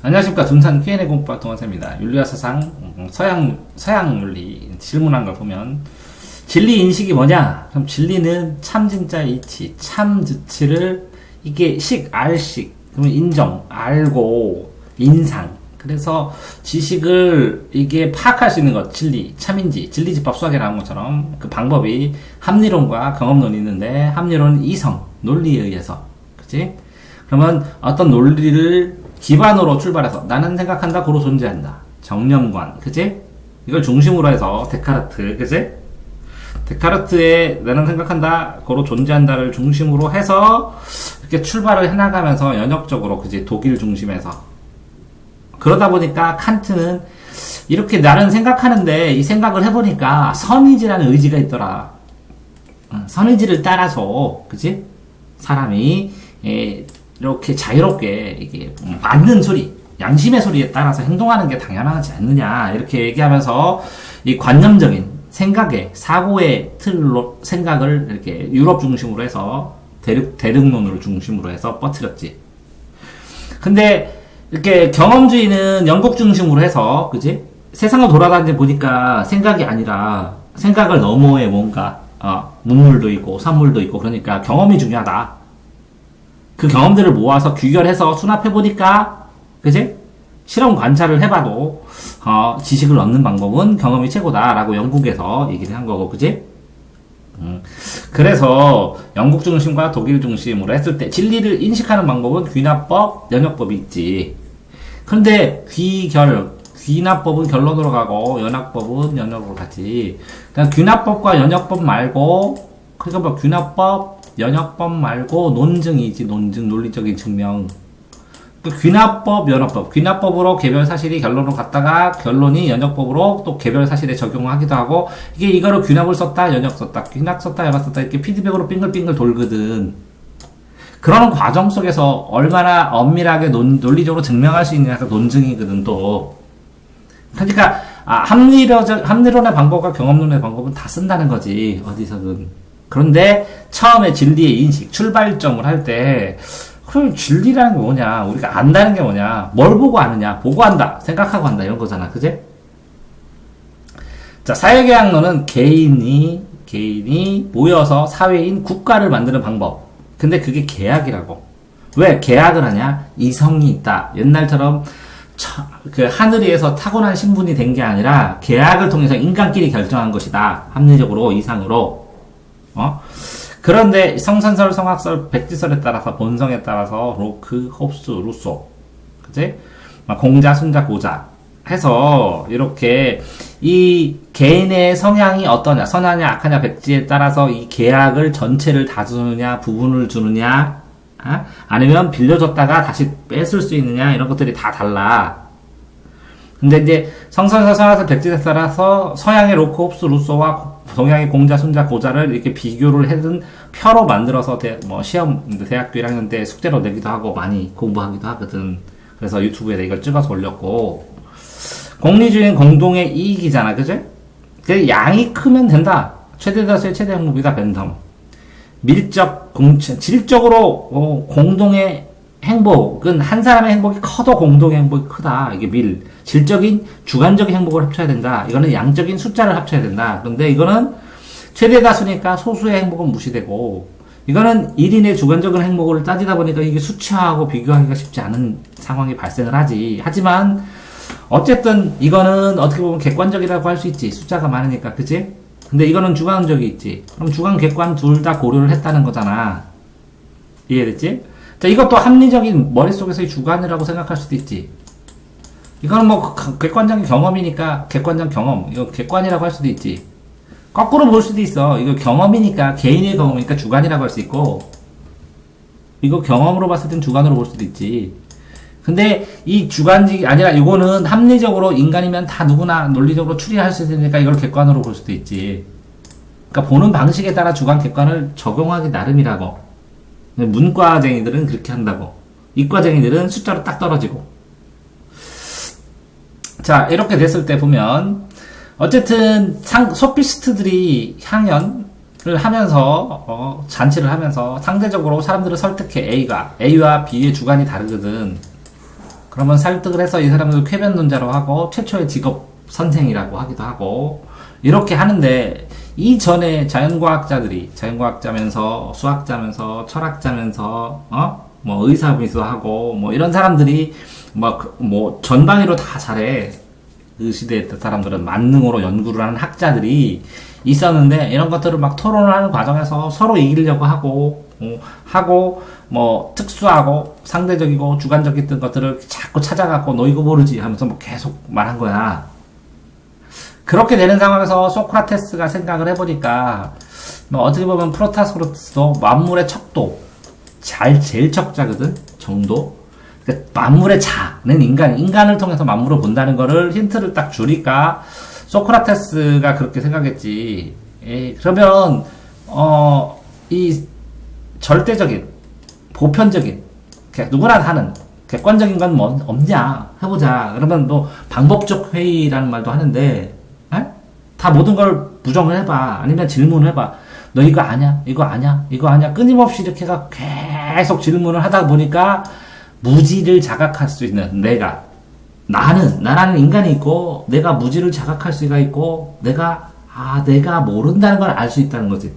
안녕하십니까. 둔산 Q&A 공부방 동원사입니다. 윤리와 사상, 서양 윤리 질문한 걸 보면 진리 인식이 뭐냐? 그럼 진리는 참 진짜 이치, 참 지치를 이게 알식, 그러면 인정, 알고, 인상. 그래서 지식을 이게 파악할 수 있는 것, 진리, 참인지, 진리집합 수학에 나온 것처럼 그 방법이 합리론과 경험론이 있는데 합리론은 이성, 논리에 의해서, 그치? 그러면 어떤 논리를 기반으로 출발해서 나는 생각한다, 고로 존재한다. 정념관, 그치? 이걸 중심으로 해서 데카르트, 그치? 데카르트의 나는 생각한다, 고로 존재한다를 중심으로 해서 이렇게 출발을 해나가면서 연역적으로, 그치? 독일 중심에서. 그러다 보니까 칸트는 이렇게 나는 생각하는데 이 생각을 해보니까 선의지라는 의지가 있더라. 선의지를 따라서, 그치? 사람이, 이렇게 자유롭게 이게 맞는 소리, 양심의 소리에 따라서 행동하는 게 당연하지 않느냐 이렇게 얘기하면서 이 관념적인 생각의 사고의 틀로 생각을 이렇게 유럽 중심으로 해서 대륙론을 중심으로 해서 뻗트렸지. 근데 이렇게 경험주의는 영국 중심으로 해서 그지 세상을 돌아다니 보니까 생각이 아니라 생각을 너머에 뭔가 문물도 있고 산물도 있고 그러니까 경험이 중요하다. 그 경험들을 모아서 귀결해서 수납해보니까, 그치? 실험 관찰을 해봐도, 지식을 얻는 방법은 경험이 최고다라고 영국에서 얘기를 한 거고, 그치? 그래서 영국 중심과 독일 중심으로 했을 때 진리를 인식하는 방법은 귀납법, 연역법이 있지. 그런데 귀납법은 결론으로 가고, 연역법은 연역으로 가지. 그러니까 귀납법과 연역법 말고, 그러니까 뭐 귀납법, 연역법 말고 논증이지. 논증, 논리적인 증명. 그 귀납법, 연역법. 귀납법으로 개별 사실이 결론으로 갔다가 결론이 연역법으로 또 개별 사실에 적용하기도 하고 이게 이거를 귀납을 썼다, 연역 썼다, 귀납 썼다, 연역 썼다 이렇게 피드백으로 빙글빙글 돌거든. 그런 과정 속에서 얼마나 엄밀하게 논리적으로 증명할 수 있느냐가 논증이거든 또. 그러니까 합리론의 방법과 경험론의 방법은 다 쓴다는 거지 어디서든. 그런데 처음에 진리의 인식, 출발점을 할 때 그럼 진리라는 게 뭐냐, 우리가 안다는 게 뭐냐, 뭘 보고 아느냐, 보고 한다, 생각하고 한다 이런 거잖아, 그제? 자, 사회계약론은 개인이 모여서 사회인 국가를 만드는 방법. 근데 그게 계약이라고. 왜 계약을 하냐? 이성이 있다. 옛날처럼 그 하늘 위에서 타고난 신분이 된 게 아니라 계약을 통해서 인간끼리 결정한 것이다. 합리적으로, 이상으로. 그런데 성선설, 성학설, 백지설에 따라서 본성에 따라서 로크, 홉스, 루소, 그치? 공자, 순자, 고자 해서 이렇게 이 개인의 성향이 어떠냐, 선하냐, 악하냐, 백지에 따라서 이 계약을 전체를 다 주느냐, 부분을 주느냐, 아니면 빌려줬다가 다시 뺏을 수 있느냐 이런 것들이 다 달라. 근데 이제 성선설, 성학설, 백지에 따라서 서양의 로크, 홉스, 루소와 동양의 공자, 순자, 고자를 이렇게 비교를 해둔 표로 만들어서 시험, 대학교 1학년 때 숙제로 내기도 하고 많이 공부하기도 하거든. 그래서 유튜브에 이걸 찍어서 올렸고. 공리주의는 공동의 이익이잖아, 그치? 그 양이 크면 된다. 최대 다수의 최대 행복이다, 벤덤. 질적으로, 공동의 행복은 한 사람의 행복이 커도 공동의 행복이 크다. 이게 질적인, 주관적인 행복을 합쳐야 된다. 이거는 양적인 숫자를 합쳐야 된다. 그런데 이거는 최대 다수니까 소수의 행복은 무시되고, 이거는 1인의 주관적인 행복을 따지다 보니까 이게 수치화하고 비교하기가 쉽지 않은 상황이 발생을 하지. 하지만, 어쨌든 이거는 어떻게 보면 객관적이라고 할 수 있지. 숫자가 많으니까, 그치? 근데 이거는 주관적이 있지. 그럼 주관, 객관 둘 다 고려를 했다는 거잖아. 이해됐지? 자, 이것도 합리적인 머릿속에서의 주관이라고 생각할 수도 있지. 이거는 객관적인 경험이니까 객관적 경험. 이거 객관이라고 할 수도 있지. 거꾸로 볼 수도 있어. 이거 경험이니까, 개인의 경험이니까 주관이라고 할 수 있고, 이거 경험으로 봤을 땐 주관으로 볼 수도 있지. 근데 이 주관직이 아니라 이거는 합리적으로 인간이면 다 누구나 논리적으로 추리할 수 있으니까 이걸 객관으로 볼 수도 있지. 그러니까 보는 방식에 따라 주관, 객관을 적용하기 나름이라고. 문과쟁이들은 그렇게 한다고. 이과쟁이들은 숫자로 딱 떨어지고. 자, 이렇게 됐을 때 보면 어쨌든 소피스트들이 향연을 하면서 잔치를 하면서 상대적으로 사람들을 설득해. A와 B의 주관이 다르거든. 그러면 설득을 해서 이 사람들 쾌변론자로 하고 최초의 직업 선생이라고 하기도 하고 이렇게 하는데 이전에 자연과학자면서 수학자면서 철학자면서 뭐 의사분이기도 하고 뭐 이런 사람들이 뭐 전방위로 다 잘해. 그 시대의 사람들은 만능으로 연구를 하는 학자들이 있었는데 이런 것들을 막 토론을 하는 과정에서 서로 이기려고 하고 뭐 특수하고 상대적이고 주관적인 것들을 자꾸 찾아갖고 너 이거 모르지 하면서 뭐 계속 말한 거야. 그렇게 되는 상황에서 소크라테스가 생각을 해보니까 뭐 어떻게 보면 프로타고라스도 만물의 척도 제일 척자거든. 정도. 그러니까 만물의 자는 인간을 통해서 만물을 본다는 거를 힌트를 딱 주니까 소크라테스가 그렇게 생각했지. 그러면 이 절대적인 보편적인 누구나 하는 객관적인 건 뭐 없냐 해보자. 그러면 뭐 방법적 회의라는 말도 하는데 다 모든 걸 부정을 해봐. 아니면 질문을 해봐. 너 이거 아냐? 이거 아냐? 이거 아냐? 끊임없이 이렇게 계속 질문을 하다 보니까 무지를 자각할 수 있는 나라는 인간이 있고 내가 무지를 자각할 수가 있고 내가 모른다는 걸 알 수 있다는 거지.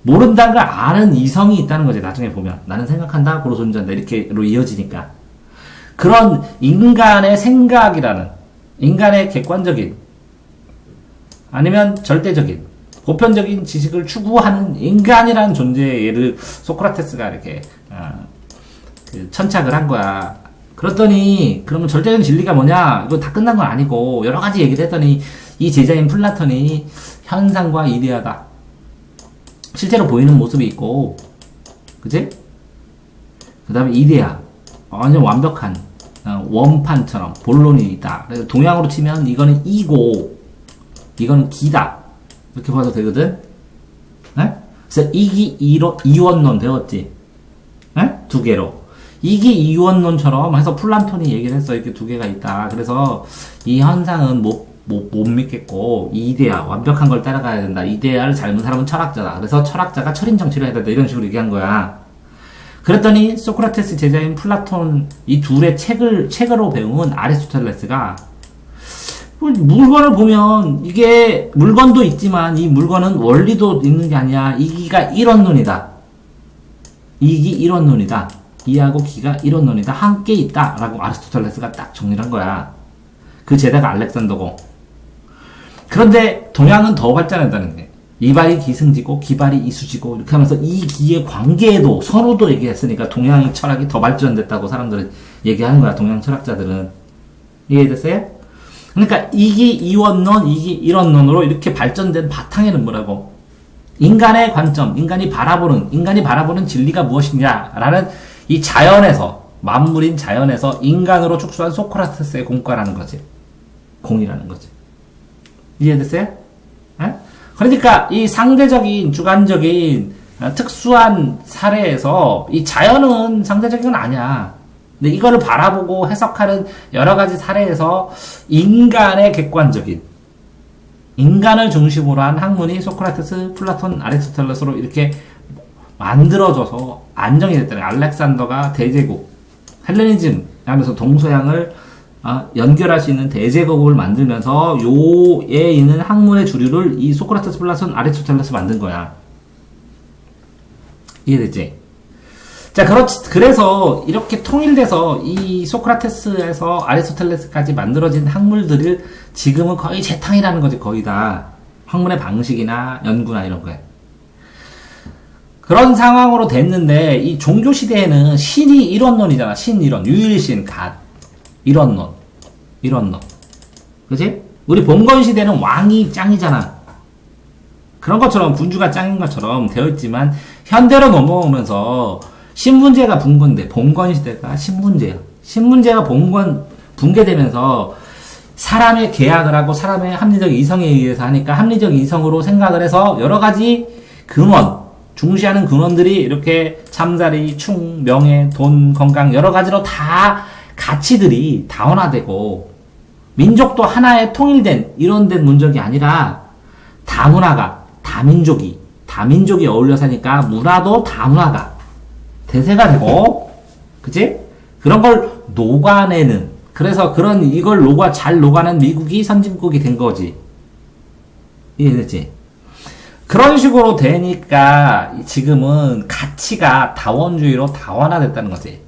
모른다는 걸 아는 이성이 있다는 거지. 나중에 보면 나는 생각한다 고로 존재한다 이렇게로 이어지니까 그런 인간의 생각이라는 인간의 객관적인 아니면 절대적인 보편적인 지식을 추구하는 인간이라는 존재의 예를 소크라테스가 이렇게 천착을 한 거야. 그랬더니 그러면 절대적인 진리가 뭐냐? 이거 다 끝난 건 아니고 여러 가지 얘기를 했더니 이 제자인 플라톤이 현상과 이데아다. 실제로 보이는 모습이 있고, 그치? 그 다음에 이데아, 완전 완벽한 원판처럼 본론이 있다. 그래서 동양으로 치면 이거는 이고, 이거는 기다. 이렇게 봐도 되거든. 에? 그래서 이원론 배웠지? 에? 두 개로. 이원론처럼 해서 플라톤이 얘기를 했어. 이렇게 두 개가 있다. 그래서 이 현상은 못 믿겠고, 이데아, 완벽한 걸 따라가야 된다. 이데아를 닮은 사람은 철학자다. 그래서 철학자가 철인 정치를 해야 된다. 이런 식으로 얘기한 거야. 그랬더니 소크라테스 제자인 플라톤 이 둘의 책으로 배운 아리스토텔레스가 물건을 보면 이게 물건도 있지만 이 물건은 원리도 있는 게 아니야. 이기가 일원론이다. 이기 일원론이다. 이하고 기가 일원론이다. 함께 있다. 라고 아리스토텔레스가 딱 정리를 한 거야. 그 제자가 알렉산더고. 그런데 동양은 더 발전한다는 게 이발이 기승지고 기발이 이수지고 이렇게 하면서 이 기의 관계에도 선호도 얘기했으니까 동양의 철학이 더 발전됐다고 사람들은 얘기하는 거야. 동양 철학자들은. 이해됐어요? 그러니까 이기 이원론, 이기 일원론으로 이렇게 발전된 바탕에는 뭐라고? 인간의 관점, 인간이 바라보는 진리가 무엇이냐라는 이 자연에서, 만물인 자연에서 인간으로 축소한 소크라테스의 공과라는 거지. 공이라는 거지. 이해됐어요? 에? 그러니까 이 상대적인, 주관적인, 특수한 사례에서 이 자연은 상대적인 건 아니야. 근데 이거를 바라보고 해석하는 여러 가지 사례에서 인간의 객관적인, 인간을 중심으로 한 학문이 소크라테스, 플라톤, 아리스토텔레스로 이렇게 만들어져서 안정이 됐다는 거야. 알렉산더가 대제국, 헬레니즘 하면서 동서양을 연결할 수 있는 대제국을 만들면서 요에 있는 학문의 주류를 이 소크라테스, 플라톤, 아리스토텔레스 만든 거야. 이해됐지? 자, 그래서 이렇게 통일돼서 이 소크라테스에서 아리스토텔레스까지 만들어진 학문들을 지금은 거의 재탕이라는 거지, 거의 다. 학문의 방식이나 연구나 이런 거에. 그런 상황으로 됐는데, 이 종교시대에는 신이 일원론이잖아. 신이론, 유일신, 갓. 일원론. 그치? 우리 봉건시대는 왕이 짱이잖아. 그런 것처럼, 군주가 짱인 것처럼 되어 있지만, 현대로 넘어오면서, 신분제가 봉건시대가 신분제야. 신분제가 붕괴되면서 사람의 계약을 하고 사람의 합리적 이성에 의해서 하니까 합리적 이성으로 생각을 해서 여러 가지 근원, 중시하는 근원들이 이렇게 잠자리, 충, 명예, 돈, 건강 여러 가지로 다 가치들이 다원화되고 민족도 하나의 통일된 이런된 문적이 아니라 다문화가, 다민족이 어울려 사니까 문화도 다문화가 대세가 되고, 그치? 그런 걸 녹아내는, 그래서 이걸 잘 녹아낸 미국이 선진국이 된 거지. 이해됐지? 그런 식으로 되니까 지금은 가치가 다원주의로 다원화됐다는 거지.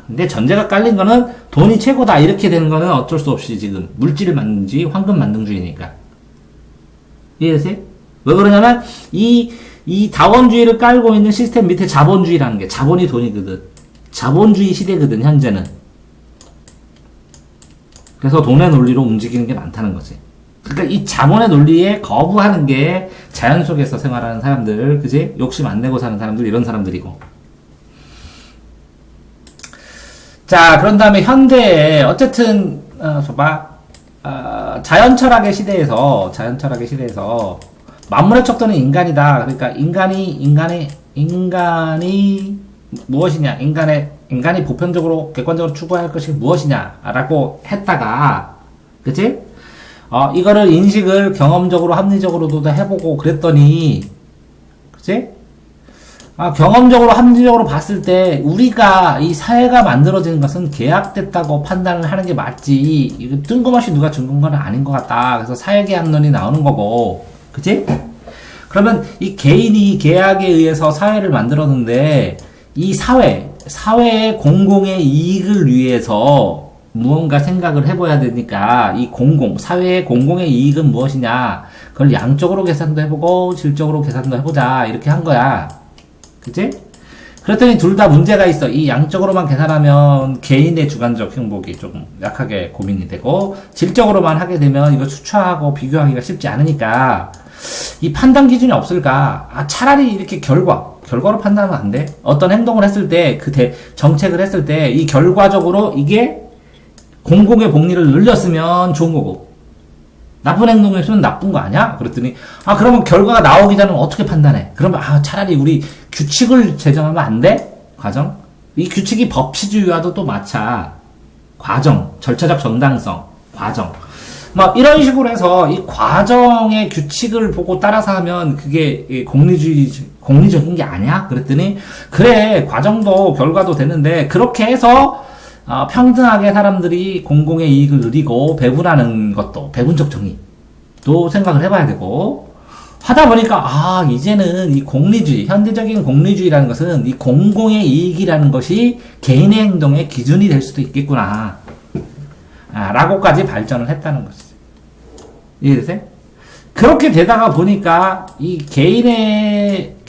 근데 전제가 깔린 거는 돈이 최고다 이렇게 되는 거는 어쩔 수 없이 지금 물질 만능주의, 황금 만능주의니까. 이해되세요? 왜 그러냐면 이 다원주의를 깔고 있는 시스템 밑에 자본주의라는 게, 자본이 돈이거든. 자본주의 시대거든 현재는. 그래서 돈의 논리로 움직이는 게 많다는 거지. 그러니까 이 자본의 논리에 거부하는 게 자연 속에서 생활하는 사람들, 그지? 욕심 안 내고 사는 사람들, 이런 사람들이고. 자, 그런 다음에 현대에 어쨌든 자연 철학의 시대에서 만물의 척도는 인간이다. 그러니까 인간이 무엇이냐? 인간이 보편적으로 객관적으로 추구할 것이 무엇이냐라고 했다가, 그치? 이거를 인식을 경험적으로 합리적으로도 해보고 그랬더니, 그치? 경험적으로 합리적으로 봤을 때 우리가 이 사회가 만들어지는 것은 계약됐다고 판단을 하는 게 맞지, 이거 뜬금없이 누가 준 건 아닌 것 같다. 그래서 사회계약론이 나오는 거고, 그치? 그러면 이 개인이 계약에 의해서 사회를 만들었는데 이 사회의 공공의 이익을 위해서 무언가 생각을 해봐야 되니까 이 사회의 공공의 이익은 무엇이냐, 그걸 양적으로 계산도 해보고 질적으로 계산도 해보자 이렇게 한 거야. 그치? 그랬더니 둘 다 문제가 있어. 이 양적으로만 계산하면 개인의 주관적 행복이 조금 약하게 고민이 되고, 질적으로만 하게 되면 이거 수치하고 비교하기가 쉽지 않으니까 이 판단 기준이 없을까? 차라리 이렇게 결과로 판단하면 안 돼? 어떤 행동을 했을 때, 정책을 했을 때 이 결과적으로 이게 공공의 복리를 늘렸으면 좋은 거고, 나쁜 행동을 했으면 나쁜 거 아니야? 그랬더니, 그러면 결과가 나오기 전에 어떻게 판단해? 그러면, 차라리 우리 규칙을 제정하면 안 돼? 과정? 이 규칙이 법치주의와도 또 맞아. 과정, 절차적 정당성, 과정. 이런 식으로 해서 이 과정의 규칙을 보고 따라서 하면 그게 공리적인 게 아니야? 그랬더니, 그래, 과정도 결과도 되는데, 그렇게 해서 평등하게 사람들이 공공의 이익을 누리고 배분하는 것도, 배분적 정의도 생각을 해봐야 되고, 하다 보니까 이제는 이 현대적인 공리주의라는 것은 이 공공의 이익이라는 것이 개인의 행동의 기준이 될 수도 있겠구나 라고까지 발전을 했다는 것이죠. 이해되세요? 그렇게 되다가 보니까 이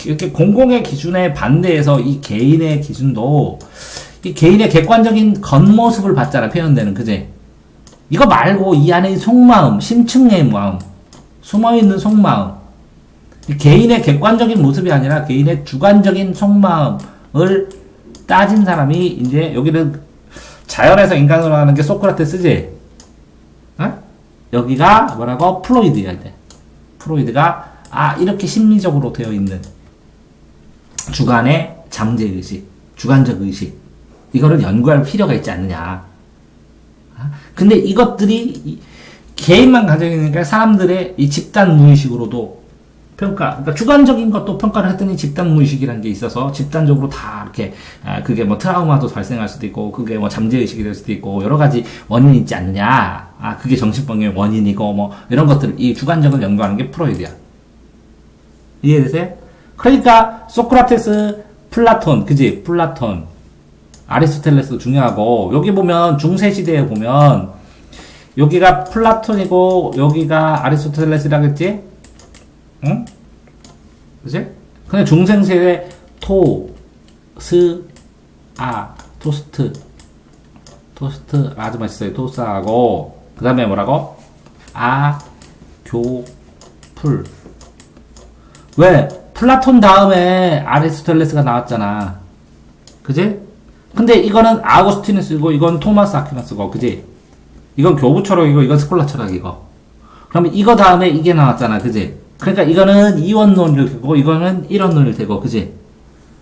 이렇게 공공의 기준에 반대해서 이 개인의 기준도, 이 개인의 객관적인 겉모습을 봤잖아, 표현되는, 그지? 이거 말고 이 안에 속마음, 심층의 마음, 숨어있는 속마음, 이 개인의 객관적인 모습이 아니라 개인의 주관적인 속마음을 따진 사람이, 이제 여기는 자연에서 인간으로 하는 게 소크라테스지? 여기가 뭐라고? 프로이드야, 이제. 프로이드가, 이렇게 심리적으로 되어 있는 주관의 잠재의식, 주관적 의식, 이거를 연구할 필요가 있지 않느냐. 근데 이것들이 개인만 가지고 있으니까 사람들의 이 집단 무의식으로도 그러니까 주관적인 것도 평가를 했더니 집단 무의식이라는 게 있어서 집단적으로 다 이렇게, 그게 트라우마도 발생할 수도 있고, 그게 잠재의식이 될 수도 있고, 여러 가지 원인이 있지 않느냐. 그게 정신병의 원인이고, 이런 것들, 이 주관적을 연구하는 게 프로이드야. 이해되세요? 그러니까, 소크라테스, 플라톤, 그지? 플라톤, 아리스토텔레스 중요하고, 여기 보면, 중세시대에 보면, 여기가 플라톤이고, 여기가 아리스토텔레스라겠지? 응? 그치? 근데 중생세대 토스트 아주 맛있어요. 토스하고 그 다음에 뭐라고? 교풀. 왜? 플라톤 다음에 아리스토텔레스가 나왔잖아. 그치? 근데 이거는 아우구스티누스고 이건 토마스 아퀴나스고, 그치? 이건 교부 철학이고 이건 스콜라 철학이고. 그러면 이거 다음에 이게 나왔잖아. 그치? 그러니까 이거는 이원론을 되고 이거는 일원론을 되고, 그지?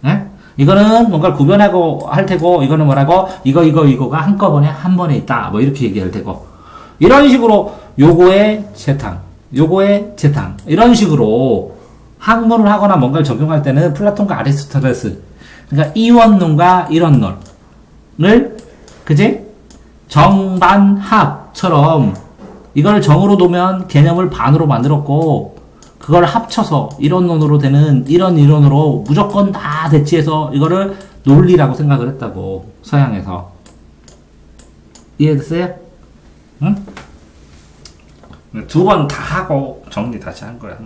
예? 이거는 뭔가를 구별하고 할 테고, 이거는 뭐라고? 이거가 한꺼번에 한 번에 있다, 이렇게 얘기할 테고, 이런 식으로 요거의 재탕 이런 식으로 학문을 하거나 뭔가를 적용할 때는 플라톤과 아리스토텔레스, 그러니까 이원론과 일원론을 그지? 정반합처럼 이걸 정으로 놓으면 개념을 반으로 만들었고 그걸 합쳐서 이론론으로 되는 이런 이론으로 무조건 다 대치해서 이거를 논리라고 생각을 했다고 서양에서. 이해됐어요? 응? 두 번 다 하고 정리 다시 한 거야.